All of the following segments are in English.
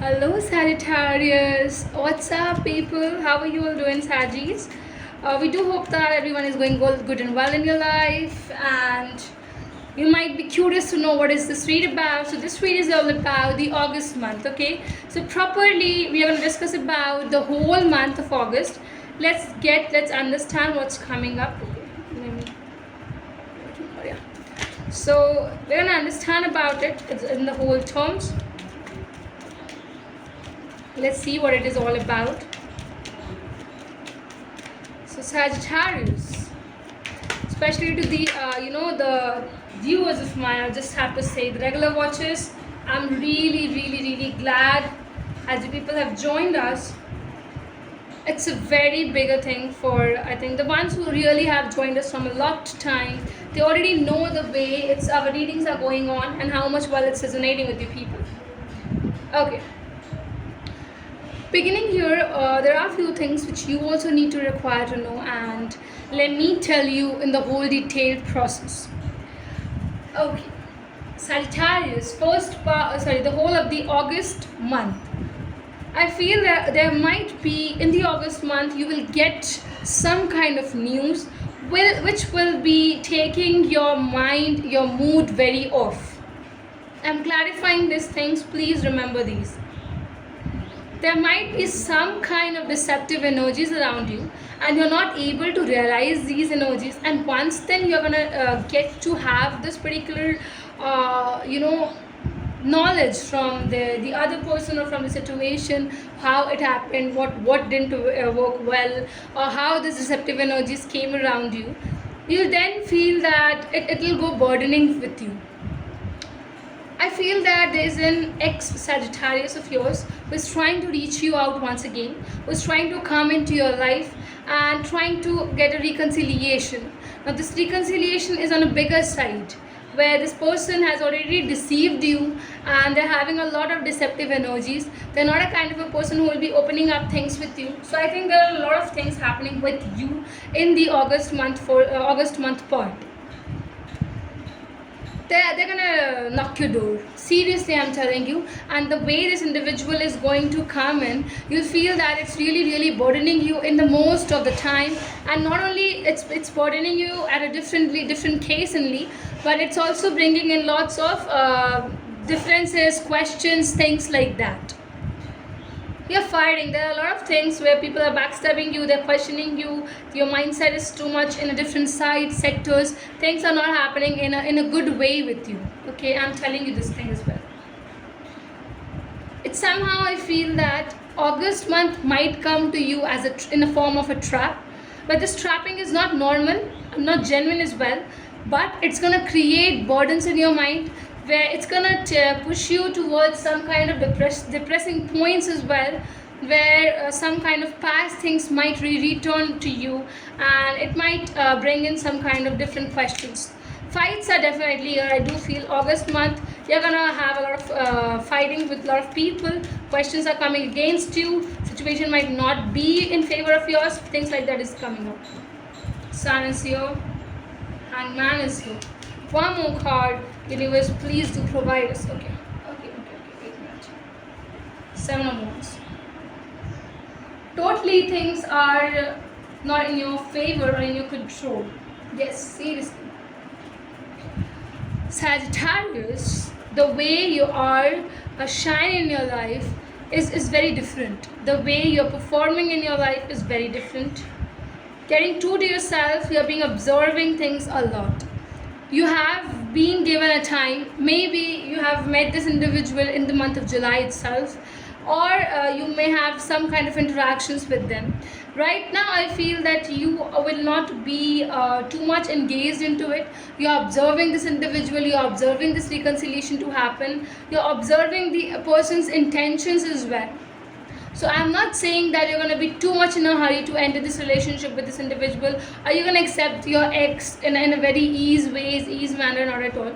Hello Sagittarius. What's up, people? How are you all doing, Sagittarius? We do hope that everyone is going good and well in your life, and you might be curious to know what is this read about. So this read is all about the August month. Okay, so properly we are going to discuss about the whole month of August. Let's understand what's coming up. Okay, so we're going to understand about it in the whole terms. Let's see what it is all about. So Sagittarius, especially to the the viewers of mine, I just have to say, the regular watchers, I'm really glad as you people have joined us. It's a very bigger thing for, I think, the ones who really have joined us from a lot time. They already know the way our readings are going on and how much well it's resonating with you people. Okay. Beginning here, there are a few things which you also need to require to know, and let me tell you in the whole detailed process. Okay, Sagittarius, the whole of the August month. I feel that there might be in the August month you will get some kind of news which will be taking your mind, your mood very off. I'm clarifying these things, please remember these. There might be some kind of deceptive energies around you and you're not able to realize these energies, and once then you're gonna get to have this particular knowledge from the other person or from the situation, how it happened, what didn't work well, or how these deceptive energies came around you. You'll then feel that it will go burdening with you. I feel that there is an ex-Sagittarius of yours who is trying to reach you out once again, who is trying to come into your life and trying to get a reconciliation. Now this reconciliation is on a bigger side, where this person has already deceived you and they're having a lot of deceptive energies. They're not a kind of a person who will be opening up things with you. So I think there are a lot of things happening with you in the August month part. They're gonna knock your door, seriously, I'm telling you. And the way this individual is going to come in, you'll feel that it's really burdening you in the most of the time. And not only it's burdening you at a different case only, but it's also bringing in lots of differences, questions, things like that. You're fighting. There are a lot of things where people are backstabbing you, they're questioning you, your mindset is too much in a different side, sectors. Things are not happening in a good way with you. Okay, I'm telling you this thing as well. It's somehow, I feel that August month might come to you as in a form of a trap, but this trapping is not normal, not genuine as well, but it's gonna create burdens in your mind, where it's gonna push you towards some kind of depressing points as well, where some kind of past things might return to you, and it might bring in some kind of different questions. Fights are definitely here. I do feel August month you're gonna have a lot of fighting with a lot of people. Questions are coming against you. Situation might not be in favor of yours. Things like that is coming up. Sun is here. Hangman is here. One more card. Universe, please do provide us. Okay. Wait a minute. Seven of Wands. Totally things are not in your favor or in your control. Yes, seriously. Sagittarius, the way you are shine in your life is very different. The way you're performing in your life is very different. Getting true to yourself, you're being observing things a lot. You have been given a time, maybe you have met this individual in the month of July itself, or you may have some kind of interactions with them. Right now I feel that you will not be too much engaged into it. You're observing this individual, you're observing this reconciliation to happen, you're observing the person's intentions as well. So I'm not saying that you're going to be too much in a hurry to enter this relationship with this individual. Are you going to accept your ex in a very ease manner? Not at all.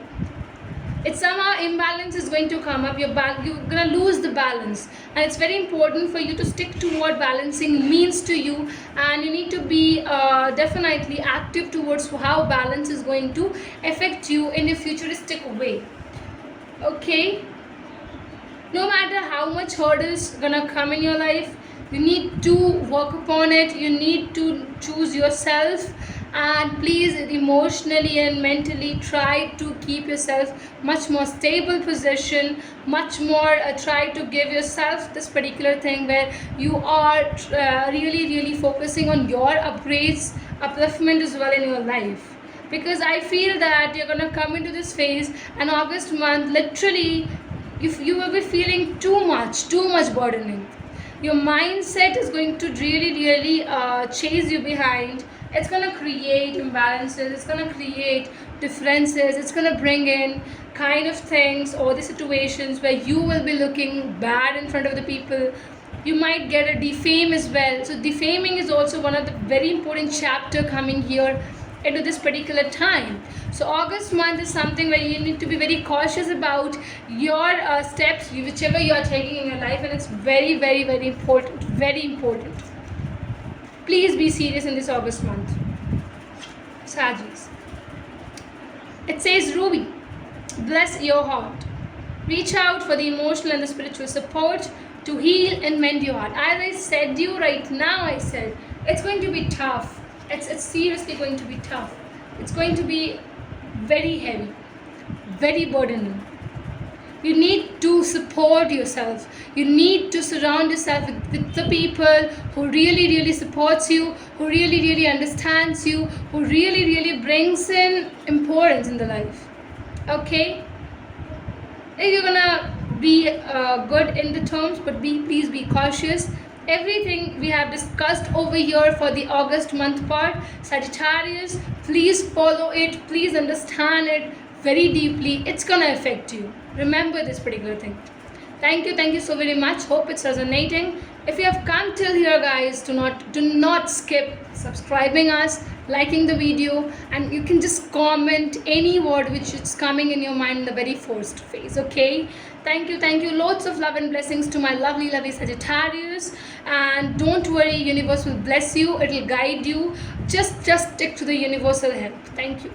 It's somehow imbalance is going to come up. You're going to lose the balance, and it's very important for you to stick to what balancing means to you, and you need to be definitely active towards how balance is going to affect you in a futuristic way. Okay. No matter how much hurdles gonna come in your life, you need to work upon it. You need to choose yourself, and please emotionally and mentally try to keep yourself much more stable position, much more try to give yourself this particular thing where you are really focusing on your upgrades, upliftment as well in your life. Because I feel that you're gonna come into this phase, and August month literally, if you will be feeling too much burdening, your mindset is going to really chase you behind. It's going to create imbalances, it's going to create differences, it's going to bring in kind of things or the situations where you will be looking bad in front of the people. You might get a defame as well. So defaming is also one of the very important chapter coming here into this particular time. So August month is something where you need to be very cautious about your steps, whichever you are taking in your life, and it's very important, very important. Please be serious in this August month. Sagittarius. It says, Ruby, bless your heart. Reach out for the emotional and the spiritual support to heal and mend your heart. As I said you right now, I said it's going to be tough. It's seriously going to be tough. It's going to be very heavy, very burdening. You need to support yourself. You need to surround yourself with the people who really supports you, who really understands you, who really brings in importance in the life. Okay? You're gonna be good in the terms, but please be cautious. Everything we have discussed over here for the August month part, Sagittarius, please follow it, please understand it very deeply. It's gonna affect you. Remember this particular thing. Thank you so very much. Hope it's resonating. If you have come till here, guys, do not skip subscribing us, liking the video, and you can just comment any word which is coming in your mind in the very first phase. Okay? Thank you. Lots of love and blessings to my lovely Sagittarius. And don't worry, universe will bless you. It will guide you. Just stick to the universal help. Thank you.